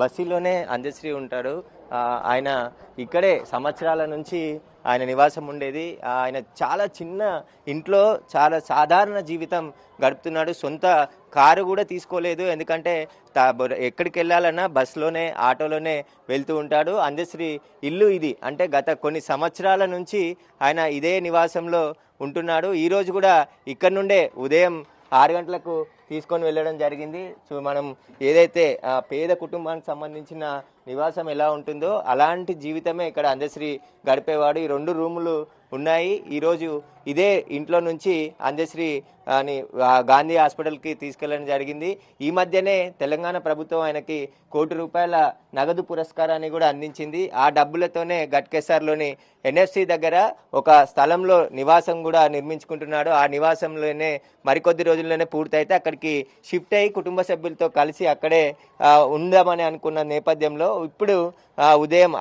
బస్సులోనే అందశ్రీ ఉంటాడు. ఆయన ఇక్కడే సంవత్సరాల నుంచి ఆయన నివాసం ఉండేది. ఆయన చాలా చిన్న ఇంట్లో చాలా సాధారణ జీవితం గడుపుతున్నాడు. సొంత కారు కూడా తీసుకోలేదు, ఎందుకంటే ఎక్కడికి వెళ్ళాలన్నా బస్సులోనే ఆటోలోనే వెళ్తూ ఉంటాడు. అందశ్రీ ఇల్లు ఇది. అంటే గత కొన్ని సంవత్సరాల నుంచి ఆయన ఇదే నివాసంలో ఉంటున్నాడు. ఈరోజు కూడా ఇక్కడ నుండే ఉదయం 6 గంటలకు తీసుకొని వెళ్ళడం జరిగింది. సో మనం ఏదైతే పేద కుటుంబానికి సంబంధించిన నివాసం ఎలా ఉంటుందో అలాంటి జీవితమే ఇక్కడ అందశ్రీ గడిపేవాడు. ఈ 2 రూములు ఉన్నాయి. ఈరోజు ఇదే ఇంట్లో నుంచి అందశ్రీ అని గాంధీ హాస్పిటల్కి తీసుకెళ్లడం జరిగింది. ఈ మధ్యనే తెలంగాణ ప్రభుత్వం ఆయనకి ₹1,00,00,000 నగదు పురస్కారాన్ని కూడా అందించింది. ఆ డబ్బులతోనే గట్కేసర్లోని ఎన్ఎఫ్సి దగ్గర ఒక స్థలంలో నివాసం కూడా నిర్మించుకుంటున్నాడు. ఆ నివాసంలోనే మరికొద్ది రోజుల్లోనే పూర్తయితే అక్కడికి షిఫ్ట్ అయ్యి కుటుంబ సభ్యులతో కలిసి అక్కడే ఉందామని అనుకున్న నేపథ్యంలో ఇప్పుడు ఉదయం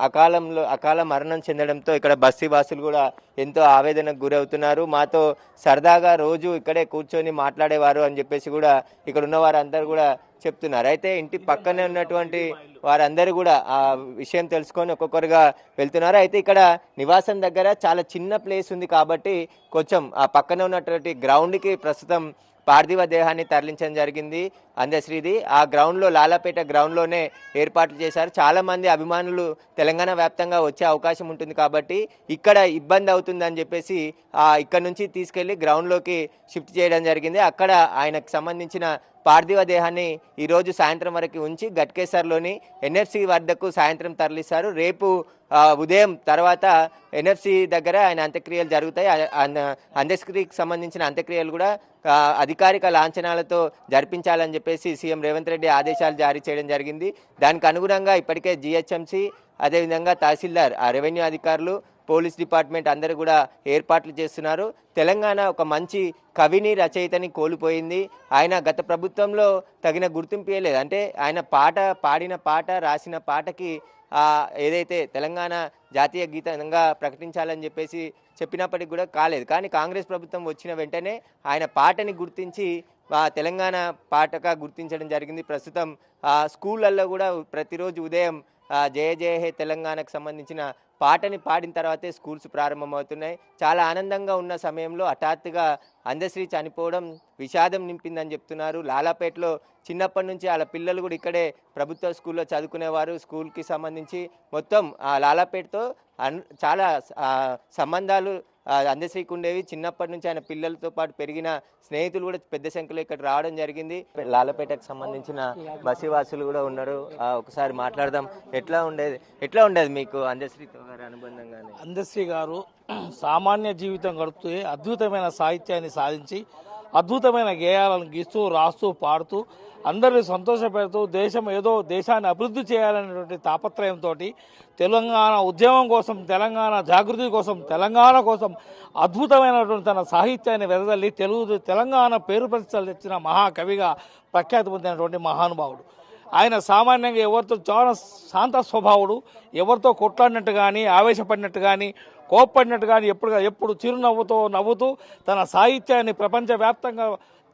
అకాల మరణం చెందడంతో ఇక్కడ బస్తీ వాసులు కూడా ఎంతో ఆవేదనకు గురవుతున్నారు. మాతో సరదాగా రోజు ఇక్కడే కూర్చొని మాట్లాడేవారు అని చెప్పేసి కూడా ఇక్కడ ఉన్న వారందరూ కూడా చెప్తున్నారు. అయితే ఇంటి పక్కనే ఉన్నటువంటి వారందరూ కూడా ఆ విషయం తెలుసుకొని ఒక్కొక్కరుగా వెళ్తున్నారు. అయితే ఇక్కడ నివాసం దగ్గర చాలా చిన్న ప్లేస్ ఉంది కాబట్టి కొంచెం ఆ పక్కనే ఉన్నటువంటి గ్రౌండ్కి ప్రస్తుతం పార్థివ దేహాన్ని తరలించడం జరిగింది అందశ్రీది. ఆ గ్రౌండ్లో లాలాపేట గ్రౌండ్లోనే ఏర్పాట్లు చేశారు. చాలా మంది అభిమానులు తెలంగాణ వ్యాప్తంగా వచ్చే అవకాశం ఉంటుంది కాబట్టి ఇక్కడ ఇబ్బంది అవుతుందని చెప్పేసి ఇక్కడ నుంచి తీసుకెళ్లి గ్రౌండ్లోకి షిఫ్ట్ చేయడం జరిగింది. అక్కడ ఆయనకు సంబంధించిన పార్థివ దేహాన్ని ఈరోజు సాయంత్రం వరకు ఉంచి గట్కేసర్లోని ఎన్ఎఫ్సి వద్దకు సాయంత్రం తరలిస్తారు. రేపు ఉదయం తర్వాత ఎన్ఎఫ్సి దగ్గర ఆయన అంత్యక్రియలు జరుగుతాయి. అంత్యక్రియకి సంబంధించిన అంత్యక్రియలు కూడా అధికారిక లాంఛనాలతో జరిపించాలని చెప్పేసి సీఎం రేవంత్ రెడ్డి ఆదేశాలు జారీ చేయడం జరిగింది. దానికి అనుగుణంగా ఇప్పటికే జిహెచ్ఎంసీ అదేవిధంగా తహసీల్దార్ రెవెన్యూ అధికారులు పోలీస్ డిపార్ట్మెంట్ అందరూ కూడా ఏర్పాట్లు చేస్తున్నారు. తెలంగాణ ఒక మంచి కవిని రచయితని కోల్పోయింది. ఆయన గత ప్రభుత్వంలో తగిన గుర్తింపు ఇవ్వలేదు. అంటే ఆయన పాడిన పాట రాసిన పాటకి ఏదైతే తెలంగాణ జాతీయ గీతంగా ప్రకటించాలని చెప్పేసి చెప్పినప్పటికీ కూడా కాలేదు. కానీ కాంగ్రెస్ ప్రభుత్వం వచ్చిన వెంటనే ఆయన పాటని గుర్తించి తెలంగాణ పాటగా గుర్తించడం జరిగింది. ప్రస్తుతం స్కూళ్ళల్లో కూడా ప్రతిరోజు ఉదయం జయ జయ హే తెలంగాణకు సంబంధించిన పాటని పాడిన తర్వాతే స్కూల్స్ ప్రారంభమవుతున్నాయి. చాలా ఆనందంగా ఉన్న సమయంలో హఠాత్తుగా అందశ్రీ చనిపోవడం విషాదం నింపిందని చెప్తున్నారు. లాలాపేటలో చిన్నప్పటి నుంచి వాళ్ళ పిల్లలు కూడా ఇక్కడే ప్రభుత్వ స్కూల్లో చదువుకునేవారు. స్కూల్కి సంబంధించి మొత్తం లాలాపేటతో చాలా సంబంధాలు అందశ్రీకి ఉండేవి. చిన్నప్పటి నుంచి ఆయన పిల్లలతో పాటు పెరిగిన స్నేహితులు కూడా పెద్ద సంఖ్యలో ఇక్కడ రావడం జరిగింది. లాలాపేటకు సంబంధించిన బస్సీవాసులు కూడా ఉన్నారు. ఒకసారి మాట్లాడదాం. ఎట్లా ఉండేది మీకు అందశ్రీతో గారి అనుబంధంగానే? అందశ్రీ గారు సామాన్య జీవితం గడుపుతూ అద్భుతమైన సాహిత్యాన్ని సాధించి అద్భుతమైన గేయాలను గీస్తూ రాస్తూ పాడుతూ అందరినీ సంతోషపెడుతూ దేశాన్ని అభివృద్ధి చేయాలనేటువంటి తాపత్రయంతో తెలంగాణ ఉద్యమం కోసం, తెలంగాణ జాగృతి కోసం, తెలంగాణ కోసం అద్భుతమైనటువంటి తన సాహిత్యాన్ని వెదజల్లి తెలంగాణ పేరు ప్రతిష్టలు తెచ్చిన మహాకవిగా ప్రఖ్యాతి పొందినటువంటి మహానుభావుడు. ఆయన సామాన్యంగా ఎవరితో చాలా శాంత స్వభావుడు. ఎవరితో కొట్లాడినట్టు కానీ, ఆవేశపడినట్టు కానీ, కోప్పడినట్టు కానీ ఎప్పుడు చిరునవ్వుతో నవ్వుతూ తన సాహిత్యాన్ని ప్రపంచవ్యాప్తంగా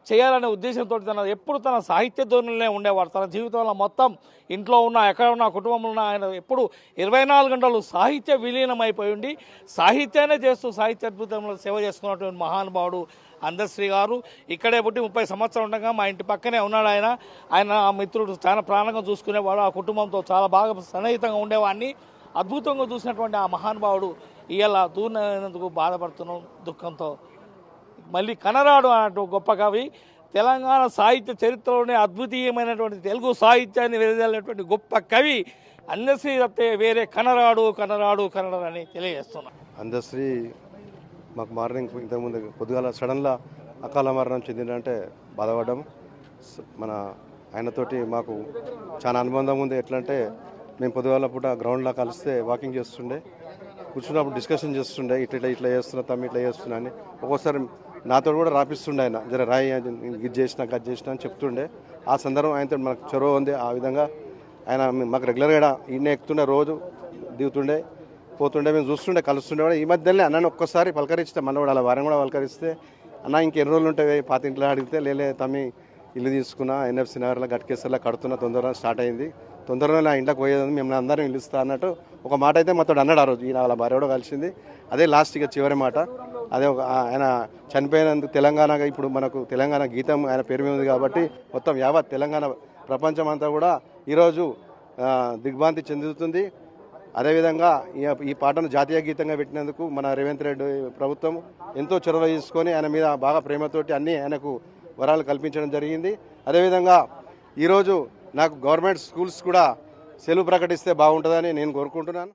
చేయాలనే ఉద్దేశంతో ఎప్పుడు తన సాహిత్య ధోరణిలోనే ఉండేవాడు. తన జీవితంలో మొత్తం ఇంట్లో ఉన్న, ఎక్కడ ఉన్న, కుటుంబంలో ఉన్న ఆయన ఎప్పుడు 24 గంటలు సాహిత్య విలీనమైపోయి ఉండి సాహిత్యాన్ని చేస్తూ సాహిత్య అద్భుతంలో సేవ చేసుకున్నటువంటి మహానుభావుడు అందశ్రీ గారు. ఇక్కడే పుట్టి 30 సంవత్సరాలు ఉండగా మా ఇంటి పక్కనే ఉన్నాడు ఆయన. ఆ మిత్రుడు చాలా ప్రాణంగా చూసుకునేవాడు. ఆ కుటుంబంతో చాలా బాగా సన్నిహితంగా ఉండేవాడిని. అద్భుతంగా చూసినటువంటి ఆ మహానుభావుడు ఇవాళ దూరినందుకు బాధపడుతున్నాం దుఃఖంతో. మళ్ళీ కనరాడు అన్నట్టు గొప్ప కవి, తెలంగాణ సాహిత్య చరిత్రలోనే అద్వితీయమైనటువంటి తెలుగు సాహిత్యాన్ని వెదజల్లినటువంటి గొప్ప కవి అందశ్రీ తప్పితే వేరే కనరాడు అని తెలియజేస్తున్నాను. అందశ్రీ మాకు మార్నింగ్ ఇంతకుముందు పొద్దుగాల సడన్గా అకాల మరణం చెందిందంటే బాధపడ్డాం. మన ఆయనతోటి మాకు చాలా అనుబంధం ఉంది. ఎట్లా అంటే మేము పొద్దుగాల పూట గ్రౌండ్లో కలిస్తే వాకింగ్ చేస్తుండే, కూర్చున్నప్పుడు డిస్కషన్ చేస్తుండే, ఇట్లా చేస్తున్నా తమ్మి ఇట్లా చేస్తున్నా అని. ఒక్కోసారి నాతో కూడా రాపిస్తుండే ఆయన, జర రాయి ఇది చేసినా గది చేసినా అని చెప్తుండే. ఆ సందర్భం ఆయనతో మనకు చొరవ ఉంది. ఆ విధంగా ఆయన మాకు రెగ్యులర్గా ఈయన ఎక్కుతుండే, రోజు దిగుతుండే పోతుండే, మేము చూస్తుండే కలుస్తుండే కూడా. ఈ మధ్యనే అన్నని ఒక్కసారి పలకరిస్తే మళ్ళీ కూడా అలా వారం కూడా పలకరిస్తే అన్న ఇంకెన్ని రోజులు ఉంటాయి పాత ఇంట్లో అడిగితే లేలే తమ్మి ఇల్లు తీసుకున్నా ఎన్ఎఫ్సి నగర్లో గట్కేసర్లో కడుతున్నా, తొందరగా స్టార్ట్ అయింది, తొందరగా నా ఇంట్లోకి పోయేది, మేము అందరం పిలుస్తా అన్నట్టు ఒక మాట అయితే మాతో అన్నాడు. ఆ రోజు ఈయన వాళ్ళ భార్య కూడా కలిసింది. అదే లాస్ట్ ఇక చివరి మాట. అదే ఆయన చనిపోయినందుకు తెలంగాణ, ఇప్పుడు మనకు తెలంగాణ గీతం ఆయన పేరు మీద ఉంది కాబట్టి మొత్తం యావత్ తెలంగాణ ప్రపంచం అంతా కూడా ఈరోజు దిగ్భ్రాంతి చెందుతుంది. అదేవిధంగా ఈ పాటను జాతీయ గీతంగా పెట్టినందుకు మన రేవంత్ రెడ్డి ప్రభుత్వం ఎంతో చొరవ తీసుకొని ఆయన మీద బాగా ప్రేమతోటి అన్ని ఆయనకు వరాలు కల్పించడం జరిగింది. అదేవిధంగా ఈరోజు నాకు గవర్నమెంట్ స్కూల్స్ కూడా సెలవు ప్రకటిస్తే బాగుంటుందని నేను కోరుకుంటున్నాను.